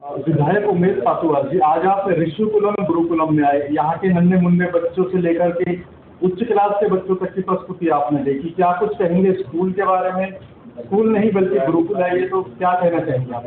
विधायक उमेश पातुआर जी, आज आप ऋषिकुलम गुरुकुलम में आए। यहाँ के नन्हे मुन्ने बच्चों से लेकर के उच्च क्लास के बच्चों तक की प्रस्तुति आपने देखी। क्या कुछ कहेंगे स्कूल के बारे में? स्कूल नहीं बल्कि गुरुकुल है ये, तो क्या कहना चाहेंगे आप?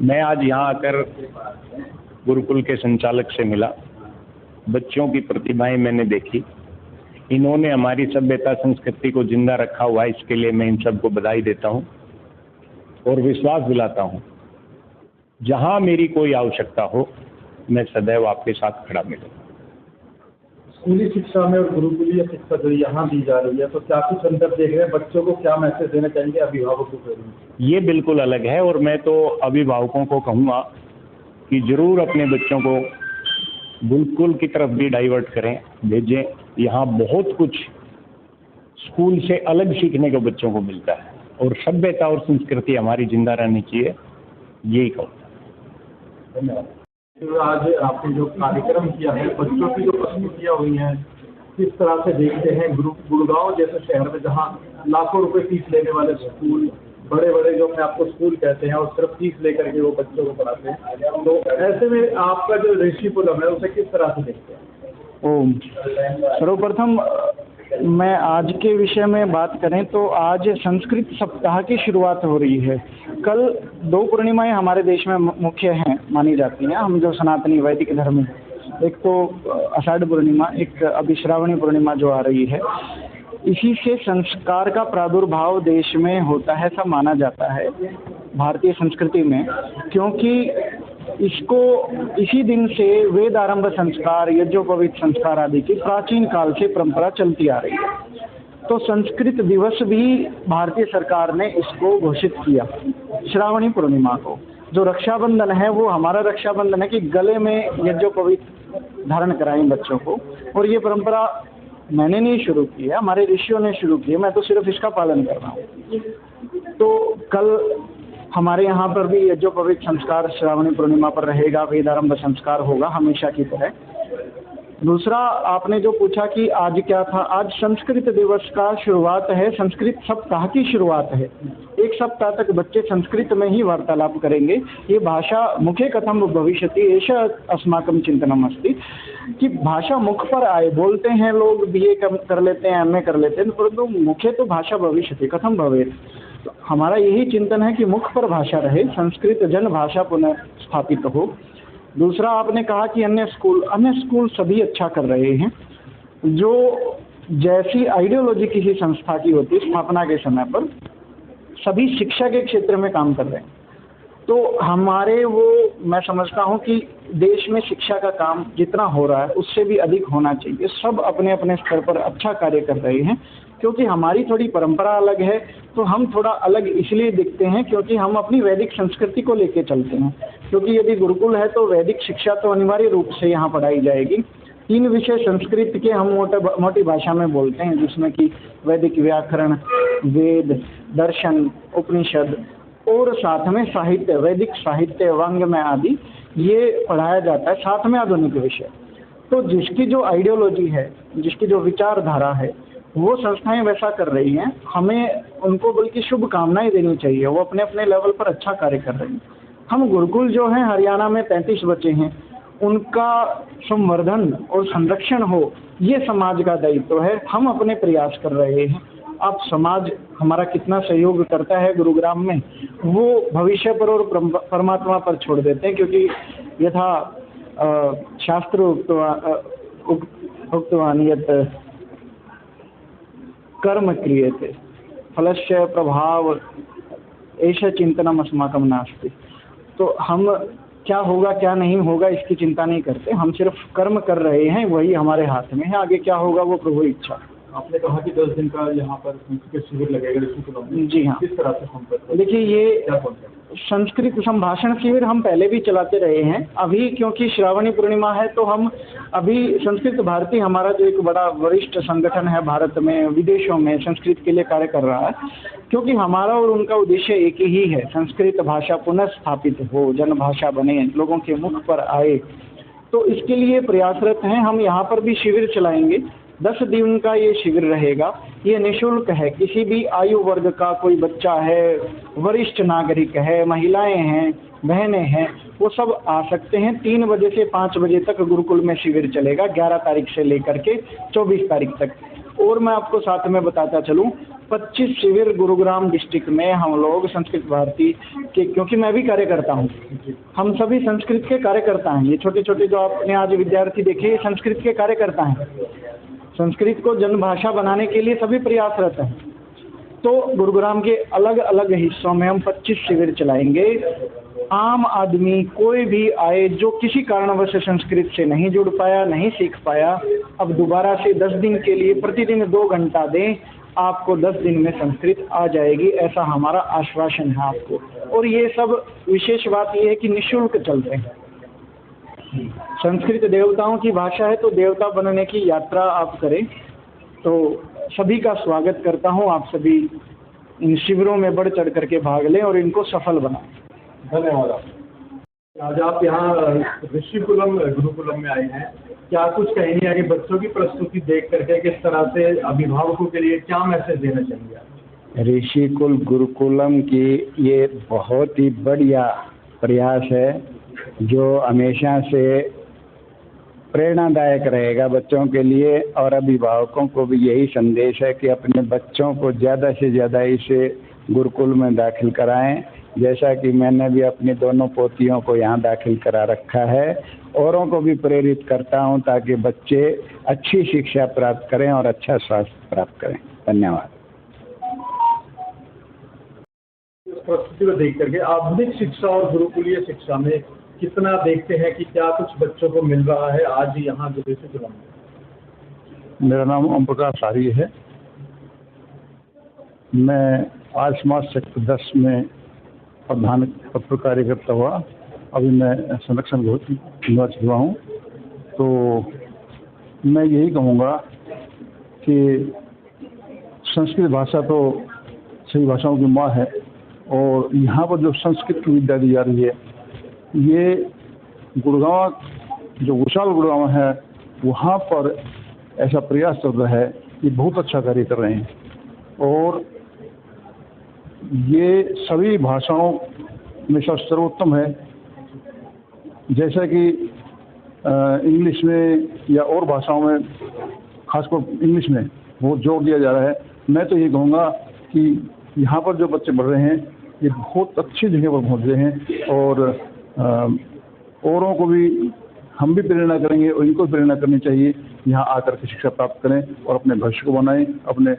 मैं आज यहाँ आकर गुरुकुल के संचालक से मिला, बच्चों की प्रतिभाएं मैंने देखी। इन्होंने हमारी सभ्यता संस्कृति को जिंदा रखा हुआ है, इसके लिए मैं इन सबको बधाई देता हूँ और विश्वास दिलाता हूँ जहाँ मेरी कोई आवश्यकता हो मैं सदैव आपके साथ खड़ा मिलूंगा। स्कूली शिक्षा में और गुरुकुलीय शिक्षा जो यहाँ दी जा रही है, तो क्या कुछ अंतर देख रहे हैं? बच्चों को क्या मैसेज देना चाहेंगे अभिभावकों को? ये बिल्कुल अलग है और मैं तो अभिभावकों को कहूँगा कि जरूर अपने बच्चों को गुरुकुल की तरफ भी डाइवर्ट करें, भेजें। यहाँ बहुत कुछ स्कूल से अलग सीखने को बच्चों को मिलता है और सभ्यता और संस्कृति हमारी जिंदा रहनी चाहिए, यही कहूँगा। धन्यवाद। तो आज आपने जो कार्यक्रम किया है, बच्चों की जो प्रस्तुतियाँ हुई हैं, किस तरह से देखते हैं? गुड़गांव जैसे शहर में जहाँ लाखों रुपए फीस लेने वाले स्कूल, बड़े बड़े जो अपने आपको स्कूल कहते हैं और सिर्फ फीस लेकर के वो बच्चों को पढ़ाते हैं, तो ऐसे में आपका जो ऋषिकुलम है उसे किस तरह से देखते हैं? सर्वप्रथम मैं आज के विषय में बात करें तो आज संस्कृत सप्ताह की शुरुआत हो रही है। कल 2 पूर्णिमाएं हमारे देश में मुख्य हैं, मानी जाती हैं, हम जो सनातनी वैदिक धर्म में। एक तो आषाढ़ पूर्णिमा, एक अभी श्रावणी पूर्णिमा जो आ रही है। इसी से संस्कार का प्रादुर्भाव देश में होता है, ऐसा माना जाता है भारतीय संस्कृति में, क्योंकि इसको इसी दिन से वेद आरंभ संस्कार, यज्ञोपवीत संस्कार आदि की प्राचीन काल से परंपरा चलती आ रही है। तो संस्कृत दिवस भी भारतीय सरकार ने इसको घोषित किया श्रावणी पूर्णिमा को। जो रक्षाबंधन है वो हमारा रक्षाबंधन है कि गले में यज्ञोपवीत धारण कराएं बच्चों को, और ये परंपरा मैंने नहीं शुरू की है, हमारे ऋषियों ने शुरू की है, मैं तो सिर्फ इसका पालन कर रहा हूँ। तो कल हमारे यहाँ पर भी यज्ञोपवीत संस्कार श्रावणी पूर्णिमा पर रहेगा, वेदारंभ संस्कार होगा हमेशा की तरह। दूसरा, आपने जो पूछा कि आज क्या था, आज संस्कृत दिवस का शुरुआत है, संस्कृत सप्ताह की शुरुआत है। 1 सप्ताह तक बच्चे संस्कृत में ही वार्तालाप करेंगे। ये भाषा मुखे कथम भविष्यति एषा अस्माकं चिंतनम अस्ति, कि भाषा मुख पर आए। बोलते हैं लोग बीए कर लेते हैं, एमए कर लेते हैं, परंतु मुखे तो भाषा भविष्यति कथम भवेत्। तो हमारा यही चिंतन है कि मुख पर भाषा रहे, संस्कृत जन भाषा पुनः स्थापित हो। दूसरा, आपने कहा कि अन्य स्कूल सभी अच्छा कर रहे हैं। जो जैसी आइडियोलॉजी किसी संस्था की होती है स्थापना के समय पर, सभी शिक्षा के क्षेत्र में काम कर रहे हैं। तो हमारे मैं समझता हूँ कि देश में शिक्षा का काम जितना हो रहा है उससे भी अधिक होना चाहिए। सब अपने अपने स्तर पर अच्छा कार्य कर रहे हैं, क्योंकि हमारी थोड़ी परंपरा अलग है। तो हम थोड़ा अलग इसलिए दिखते हैं क्योंकि हम अपनी वैदिक संस्कृति को लेके चलते हैं। क्योंकि यदि गुरुकुल है तो वैदिक शिक्षा तो अनिवार्य रूप से यहाँ पढ़ाई जाएगी। 3 विषय संस्कृत के हम मोटी भाषा में बोलते हैं, जिसमें कि वैदिक व्याकरण, वेद, दर्शन, उपनिषद और साथ में साहित्य, वैदिक साहित्य, वांग्मय आदि ये पढ़ाया जाता है, साथ में आधुनिक विषय। तो जिसकी जो आइडियोलॉजी है, जिसकी जो विचारधारा है, वो संस्थाएं वैसा कर रही हैं। हमें उनको बल्कि शुभकामनाएं देनी चाहिए, वो अपने अपने लेवल पर अच्छा कार्य कर रही हैं। हम गुरुकुल जो हैं हरियाणा में 35 बच्चे हैं, उनका संवर्धन और संरक्षण हो, ये समाज का दायित्व है। हम अपने प्रयास कर रहे हैं। अब समाज हमारा कितना सहयोग करता है गुरुग्राम में, वो भविष्य पर और परमात्मा पर छोड़ देते हैं, क्योंकि यथा शास्त्र उक्तवान् यत् कर्म क्रियते फलस्य प्रभाव ऐसा चिंतनम अस्माकं नास्ति। तो हम क्या होगा क्या नहीं होगा इसकी चिंता नहीं करते, हम सिर्फ कर्म कर रहे हैं, वही हमारे हाथ में है। आगे क्या होगा वो प्रभु इच्छा। आपने कहा कि 10 दिन का यहाँ पर संस्कृत शिविर लगेगा ऋषिकुलम में। जी हाँ। किस तरह से संपर्क? देखिए, ये संस्कृत संभाषण शिविर हम पहले भी चलाते रहे हैं। अभी क्योंकि श्रावणी पूर्णिमा है तो हम अभी संस्कृत भारती, हमारा जो एक बड़ा वरिष्ठ संगठन है भारत में, विदेशों में संस्कृत के लिए कार्य कर रहा है। क्योंकि हमारा और उनका उद्देश्य एक ही है, संस्कृत भाषा पुनः स्थापित हो, जन भाषा बने, लोगों के मुख पर आए। तो इसके लिए प्रयासरत हैं। हम यहाँ पर भी शिविर चलाएंगे। 10 दिन का ये शिविर रहेगा। ये निःशुल्क है, किसी भी आयु वर्ग का कोई बच्चा है, वरिष्ठ नागरिक है, महिलाएं हैं, बहनें हैं, वो सब आ सकते हैं। 3 बजे से 5 बजे तक गुरुकुल में शिविर चलेगा, 11 तारीख से लेकर के 24 तारीख तक। और मैं आपको साथ में बताता चलूं, 25 शिविर गुरुग्राम डिस्ट्रिक्ट में हम लोग संस्कृत भारती के, क्योंकि मैं भी कार्यकर्ता हूं, हम सभी संस्कृत के कार्यकर्ता हैं। ये छोटे छोटे जो आपने आज विद्यार्थी देखे, ये संस्कृत के कार्यकर्ता हैं। संस्कृत को जनभाषा बनाने के लिए सभी प्रयासरत हैं। तो गुरुग्राम के अलग अलग हिस्सों में हम 25 शिविर चलाएंगे। आम आदमी कोई भी आए जो किसी कारणवश संस्कृत से नहीं जुड़ पाया, नहीं सीख पाया, अब दोबारा से 10 दिन के लिए प्रतिदिन 2 घंटा दें, आपको 10 दिन में संस्कृत आ जाएगी, ऐसा हमारा आश्वासन है आपको। और ये सब विशेष बात ये है कि निःशुल्क चलते हैं। संस्कृत देवताओं की भाषा है, तो देवता बनने की यात्रा आप करें। तो सभी का स्वागत करता हूं, आप सभी इन शिविरों में बढ़ चढ़ करके भाग लें और इनको सफल बनाएं। धन्यवाद। आज आप यहाँ ऋषिकुलम गुरुकुलम में आए हैं, क्या कुछ कहेंगे आगे बच्चों की प्रस्तुति देख करके किस तरह से अभिभावकों के लिए क्या मैसेज देना चाहेंगे आप? ऋषिकुल गुरुकुलम की ये बहुत ही बढ़िया प्रयास है जो हमेशा से प्रेरणादायक रहेगा बच्चों के लिए। और अभिभावकों को भी यही संदेश है कि अपने बच्चों को ज़्यादा से ज़्यादा इस गुरुकुल में दाखिल कराएं। जैसा कि मैंने भी अपनी दोनों पोतियों को यहाँ दाखिल करा रखा है, औरों को भी प्रेरित करता हूँ ताकि बच्चे अच्छी शिक्षा प्राप्त करें और अच्छा स्वास्थ्य प्राप्त करें। धन्यवाद। इस प्रस्तुति को देख करके आधुनिक शिक्षा और गुरुकुलीय शिक्षा में कितना देखते हैं कि क्या कुछ बच्चों को मिल रहा है आज यहाँ जो ऋषिकुलम में? मेरा नाम ओम प्रकाश आर्य है। मैं आज समाज सेक्टर 10 में प्रधान पद पर कार्य करता हुआ अभी मैं संरक्षण निर्वाचित हुआ हूँ। तो मैं यही कहूँगा कि संस्कृत भाषा तो सभी भाषाओं की माँ है और यहाँ पर जो संस्कृत की विद्या दी जा रही है, ये गुड़गांव जो विशाल गुड़गांव है वहाँ पर ऐसा प्रयास चल रहा है, ये बहुत अच्छा कार्य कर रहे हैं। और ये सभी भाषाओं में सर्वोत्तम है। जैसा कि इंग्लिश में या और भाषाओं में, खासकर इंग्लिश में बहुत जोर दिया जा रहा है। मैं तो ये कहूँगा कि यहाँ पर जो बच्चे पढ़ रहे हैं ये बहुत अच्छी जगह पर पहुँच रहे हैं और औरों को भी हम भी प्रेरणा करेंगे और इनको प्रेरणा करनी चाहिए यहाँ आकर के शिक्षा प्राप्त करें और अपने भविष्य को बनाएं, अपने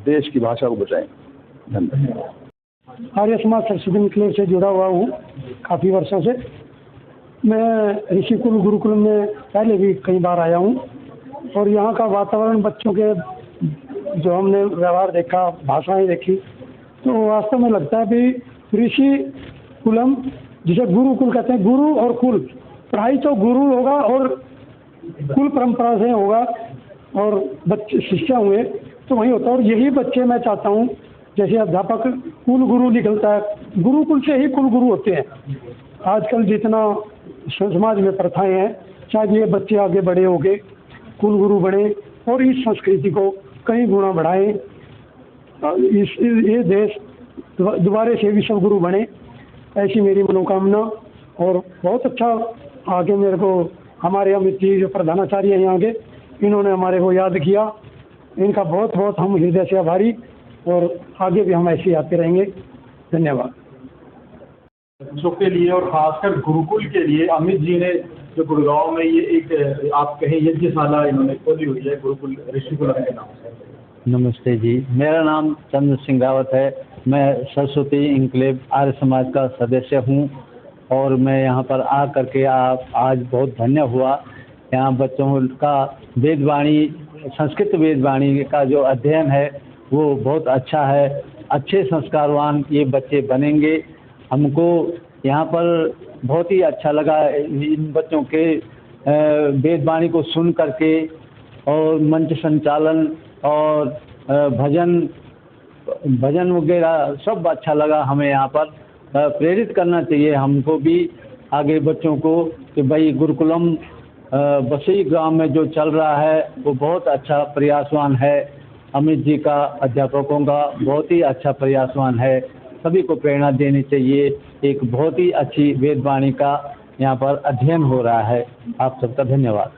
देश की भाषा को बचाएं। धन्यवाद। आर्य समाज संस्कृति क्लब से जुड़ा हुआ हूँ काफ़ी वर्षों से। मैं ऋषिकुल गुरुकुल में पहले भी कई बार आया हूँ और यहाँ का वातावरण, बच्चों के जो हमने व्यवहार देखा, भाषाएं देखी, तो वास्तव में लगता है कि ऋषिकुलम जिसे गुरुकुल कहते हैं, गुरु और कुल, पढ़ाई तो गुरु होगा और कुल परंपरा से होगा और बच्चे शिष्य हुए तो वही होता है। और यही बच्चे मैं चाहता हूँ, जैसे अध्यापक कुल गुरु निकलता है, गुरुकुल से ही कुल गुरु होते हैं। आजकल जितना समाज में प्रथाएं हैं, शायद ये बच्चे आगे बड़े होके कुल गुरु बने और इस संस्कृति को कई गुना बढ़ाएं, ये देश दोबारा से विश्व गुरु बने, ऐसी मेरी मनोकामना। और बहुत अच्छा आगे मेरे को हमारे अमित जी जो प्रधानाचार्य हैं यहाँ के, इन्होंने हमारे को याद किया, इनका बहुत बहुत हम हृदय से आभारी और आगे भी हम ऐसे आते रहेंगे। धन्यवाद। बच्चों के लिए और खासकर गुरुकुल के लिए अमित जी ने जो गुड़गांव में ये एक आप कहें यज्ञशाला इन्होंने खोली हुई है गुरुकुल ऋषिकुलम के नाम से। नमस्ते जी, मेरा नाम चंद्र सिंह रावत है। मैं सरस्वती इंक्लेव आर्य समाज का सदस्य हूँ और मैं यहाँ पर आ करके आज बहुत धन्य हुआ। यहाँ बच्चों का वेदवाणी, संस्कृत वेदवाणी का जो अध्ययन है वो बहुत अच्छा है। अच्छे संस्कारवान ये बच्चे बनेंगे। हमको यहाँ पर बहुत ही अच्छा लगा इन बच्चों के वेदवाणी को सुन करके, और मंच संचालन और भजन वगैरह सब अच्छा लगा। हमें यहाँ पर प्रेरित करना चाहिए हमको भी आगे बच्चों को कि भाई गुरुकुलम बसई ग्राम में जो चल रहा है वो बहुत अच्छा प्रयासवान है। अमित जी का, अध्यापकों का बहुत ही अच्छा प्रयासवान है। सभी को प्रेरणा देनी चाहिए। एक बहुत ही अच्छी वेदवाणी का यहाँ पर अध्ययन हो रहा है। आप सबका धन्यवाद।